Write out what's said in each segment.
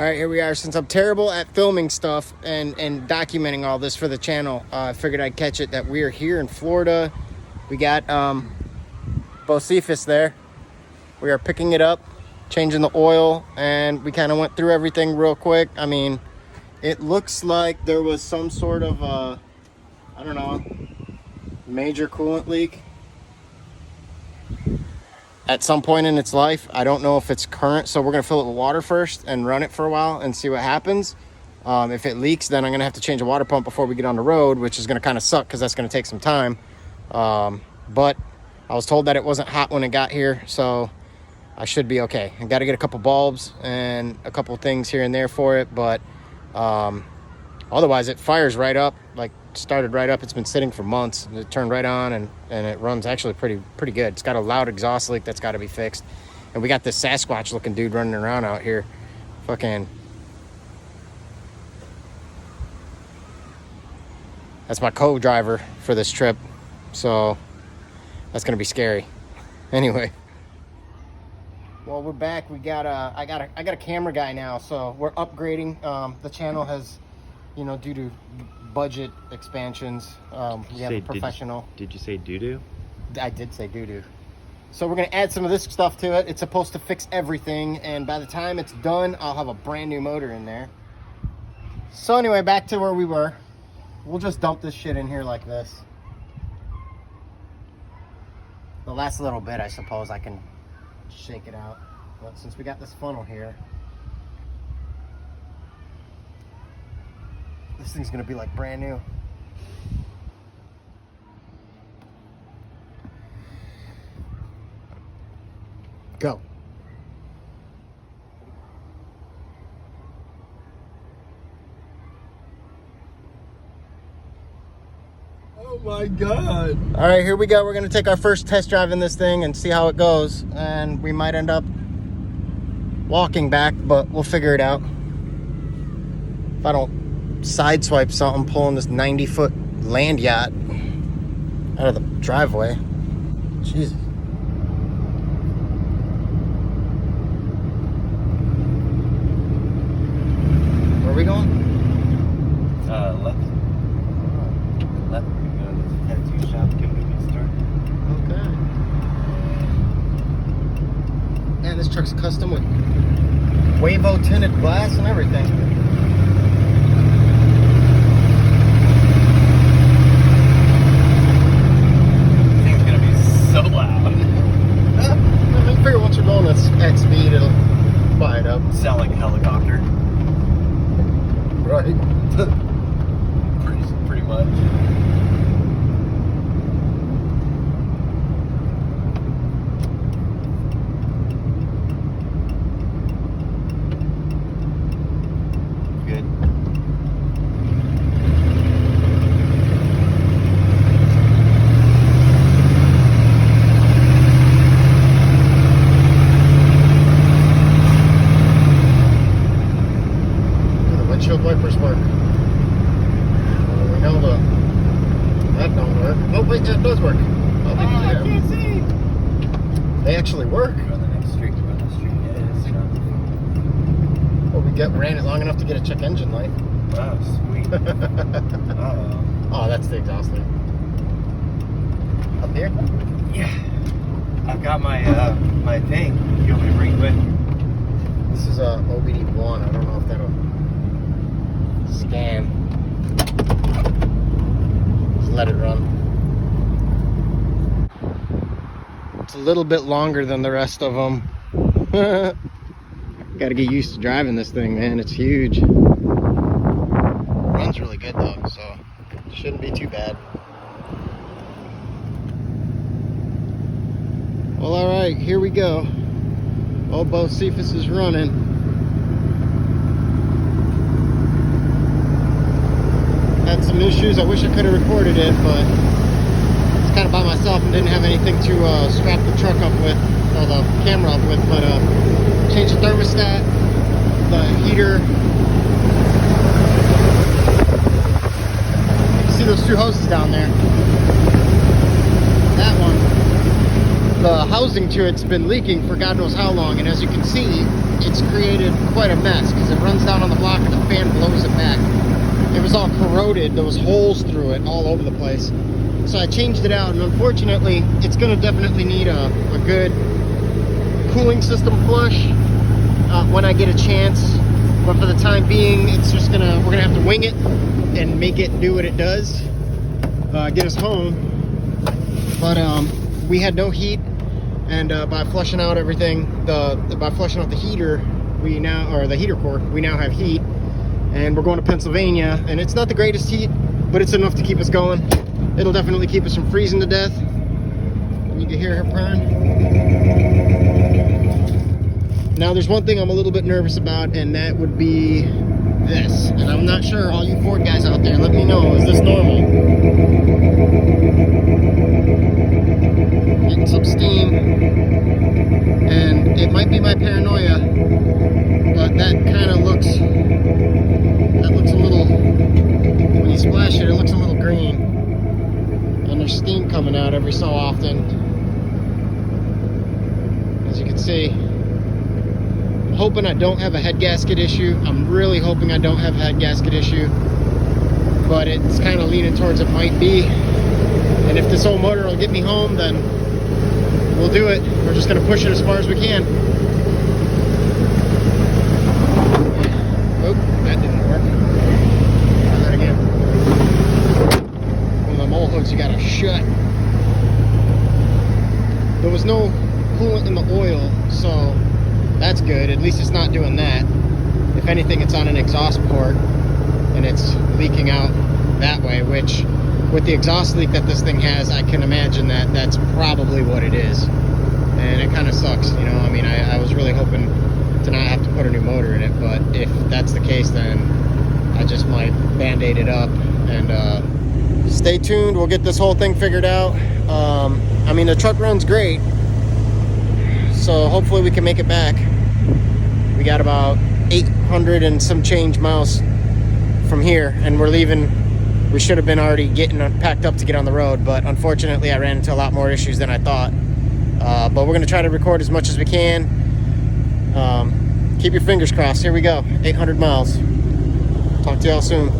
right, here we are. Since I'm terrible at filming stuff and documenting all this for the channel, I figured I'd catch it that we're here in Florida. We got Bocephus there. We are picking it up, changing the oil, and we kind of went through everything real quick. I mean, it looks like there was some sort of, I don't know, major coolant leak at some point in its life. I don't know if it's current, so we're gonna fill it with water first and run it for a while and see what happens. If it leaks, then I'm gonna have to change a water pump before we get on the road, which is gonna kind of suck because that's gonna take some time. But I was told that it wasn't hot when it got here, so I should be okay. I got to get a couple bulbs and a couple things here and there for it, but otherwise it fires right up, like started right up. It's been sitting for months. It turned right on, and it runs actually pretty good. It's got a loud exhaust leak that's got to be fixed, and we got this Sasquatch looking dude running around out here. Fucking, that's my co-driver for this trip, so that's gonna be scary. Anyway, well, we're back. We got I got a camera guy now, so we're upgrading. The channel has, you know, due to budget expansions, we have a professional. Did you say doo-doo? I did say doo-doo. So we're gonna add some of this stuff to it. It's supposed to fix everything, and by the time it's done, I'll have a brand new motor in there. So anyway, back to where we were. We'll just dump this shit in here like this. The last little bit, I suppose I can shake it out, but since we got this funnel here, this thing's gonna be like brand new. Go. Oh my God. All right, here we go. We're gonna take our first test drive in this thing and see how it goes, and we might end up walking back, but we'll figure it out. If I don't sideswipe something pulling this 90-foot land yacht out of the driveway. Jesus. Where are we going? Left. Left. We're going to the tattoo shop, convenience store. Okay. Man, this truck's custom with Wavo tinted glass and everything. This thing's gonna be so loud. I figure once you're going at speed, it'll quiet up. Sound like a helicopter. Right. pretty much. Good. Do the windshield wipers work? Well, we know that don't work. Oh wait, that does work. I'll give you that. I can't see. They actually work. Go on the next street. Go on the street. Yeah, it's not. Well, we ran it long enough to get a check engine light. Wow, sweet. Oh, that's the exhaust light. Up here? Yeah. I've got my my thing. You want me to bring it with? This is a OBD1. I don't know if that'll scan. Just let it run. It's a little bit longer than the rest of them. Got to get used to driving this thing, man. It's huge. Runs really good though, so shouldn't be too bad. Well, all right, here we go. Old Bocephus is running. Had some issues. I wish I could have recorded it, but it's kind of by myself and didn't have anything to strap the truck up with, or the camera up with. But changed the thermostat, the heater. You can see those two hoses down there. That one the housing to it's been leaking for God knows how long, and as you can see, it's created quite a mess because it runs down on the block and the fan blows it back. It was all corroded. There was holes through it all over the place. So I changed it out, and unfortunately, it's going to definitely need a good cooling system flush when I get a chance. But for the time being, it's just we're gonna have to wing it and make it do what it does, get us home. But we had no heat, and by flushing out everything, by flushing out the heater, the heater cord, we now have heat. And we're going to Pennsylvania, and it's not the greatest heat, but it's enough to keep us going. It'll definitely keep us from freezing to death. And you can hear her purring. Now, there's one thing I'm a little bit nervous about, and that would be this. And I'm not sure, all you Ford guys out there, let me know, is this normal? Getting some steam, and it might be my paranoia, but that kind of looks a little, when you splash it, it looks a little green, and there's steam coming out every so often, as you can see. I'm hoping I don't have a head gasket issue. I'm really hoping I don't have a head gasket issue, but it's kind of leaning towards it might be. And if this old motor will get me home, then we'll do it. We're just going to push it as far as we can. Oh, that didn't work. Try that again. One of the mole hooks you got to shut. There was no coolant in the oil, so that's good. At least it's not doing that. If anything, it's on an exhaust port, and it's leaking out that way, which with the exhaust leak that this thing has, I can imagine that that's probably what it is. And it kind of sucks, you know. I mean, I was really hoping to not have to put a new motor in it, but if that's the case, then I just might band-aid it up. And stay tuned. We'll get this whole thing figured out. I mean, the truck runs great, so hopefully we can make it back. We got about 800 and some change miles from here, and we're leaving. We should have been already getting packed up to get on the road, but unfortunately I ran into a lot more issues than I thought. But we're going to try to record as much as we can. Keep your fingers crossed. Here we go. 800 miles. Talk to y'all soon.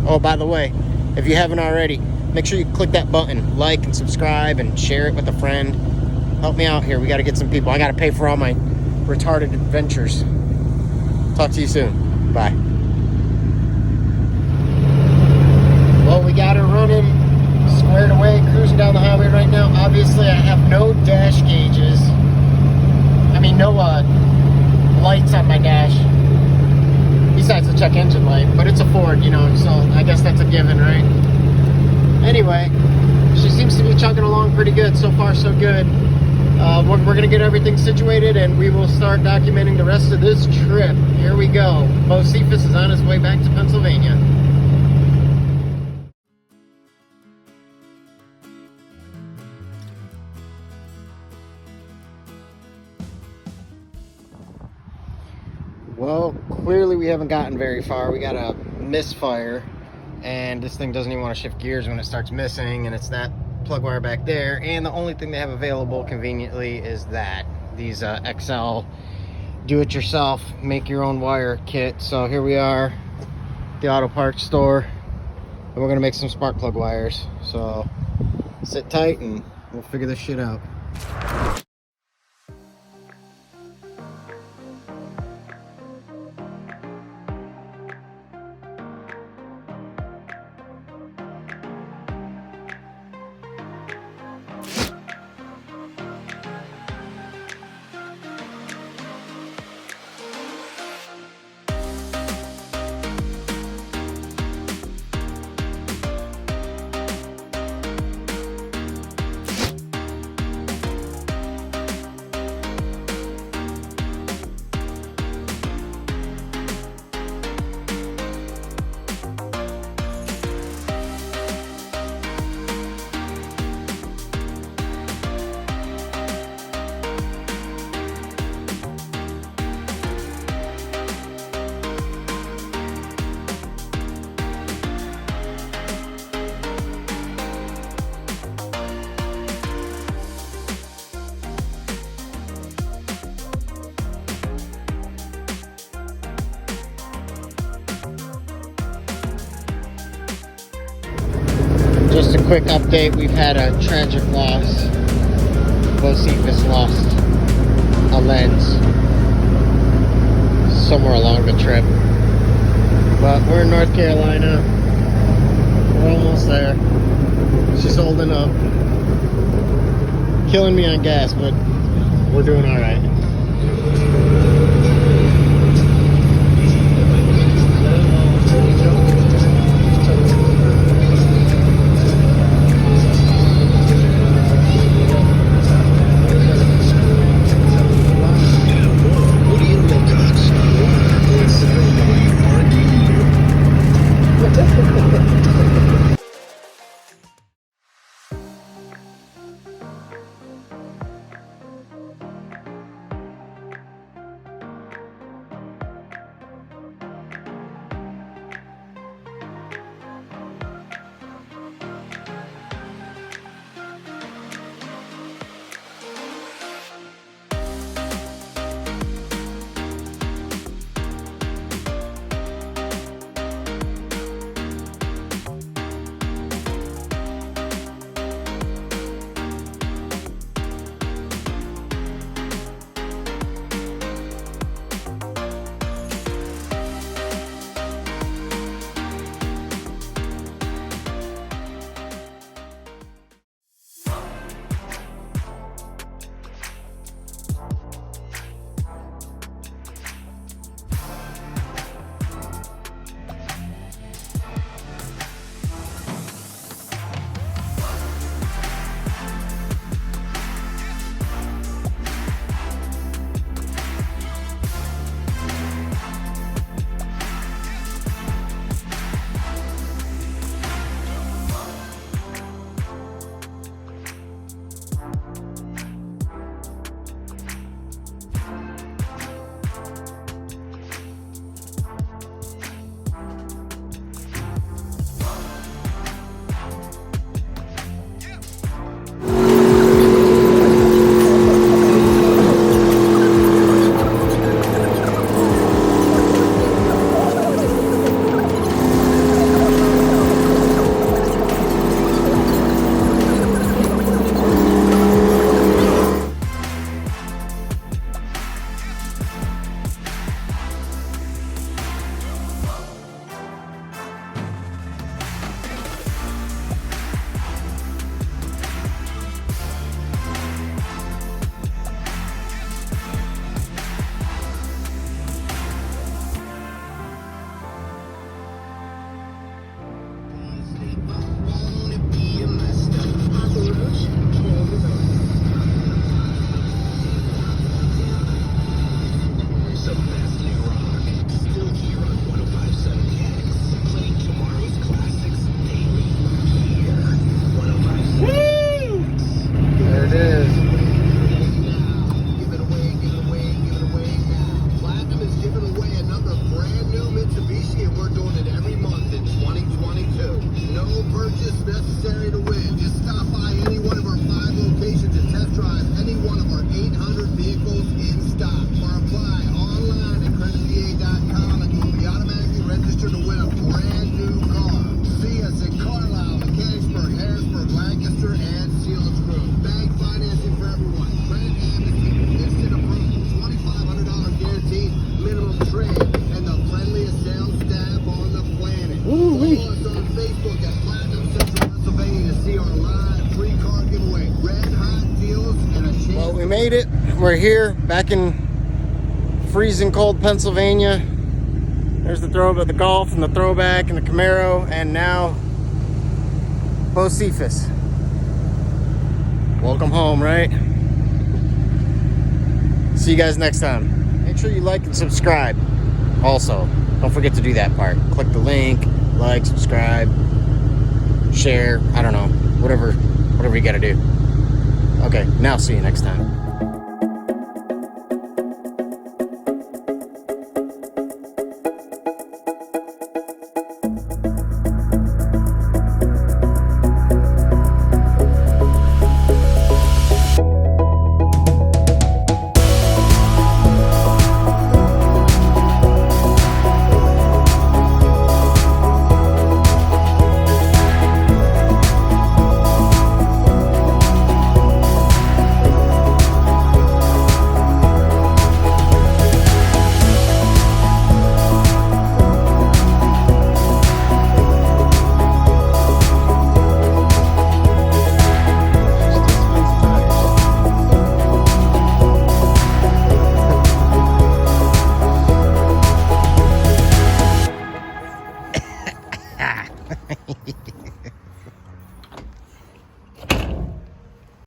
Oh, by the way, if you haven't already, make sure you click that button, like and subscribe, and share it with a friend. Help me out here. We got to get some people. I got to pay for all my retarded adventures. Talk to you soon. Bye. Well, we got her running, squared away, cruising down the highway right now. Obviously, I have no dash gauges. I mean, no lights on my dash, besides the check engine light. But it's a Ford, you know, so I guess that's a given, right? Anyway, she seems to be chugging along pretty good. So far, so good. We're going to get everything situated, and we will start documenting the rest of this trip. Here we go. Bocephus is on his way back to Pennsylvania. Well, clearly we haven't gotten very far. We got a misfire, and this thing doesn't even want to shift gears when it starts missing, and it's that plug wire back there, and the only thing they have available conveniently is these XL do-it-yourself, make your own wire kit. So here we are, the auto parts store, and we're gonna make some spark plug wires. So sit tight and we'll figure this shit out. quick update. We've had a tragic loss. Bocephus lost a lens somewhere along the trip. But we're in North Carolina. We're almost there. She's holding up. Killing me on gas, but we're doing all right. Made it. We're here back in freezing cold Pennsylvania. There's the the Golf and the Throwback and the Camaro, and now Bocephus. Welcome home, right? See you guys next time. Make sure you like and subscribe. Also, don't forget to do that part. Click the link, like, subscribe, share, I don't know, whatever you gotta do. Okay, now see you next time.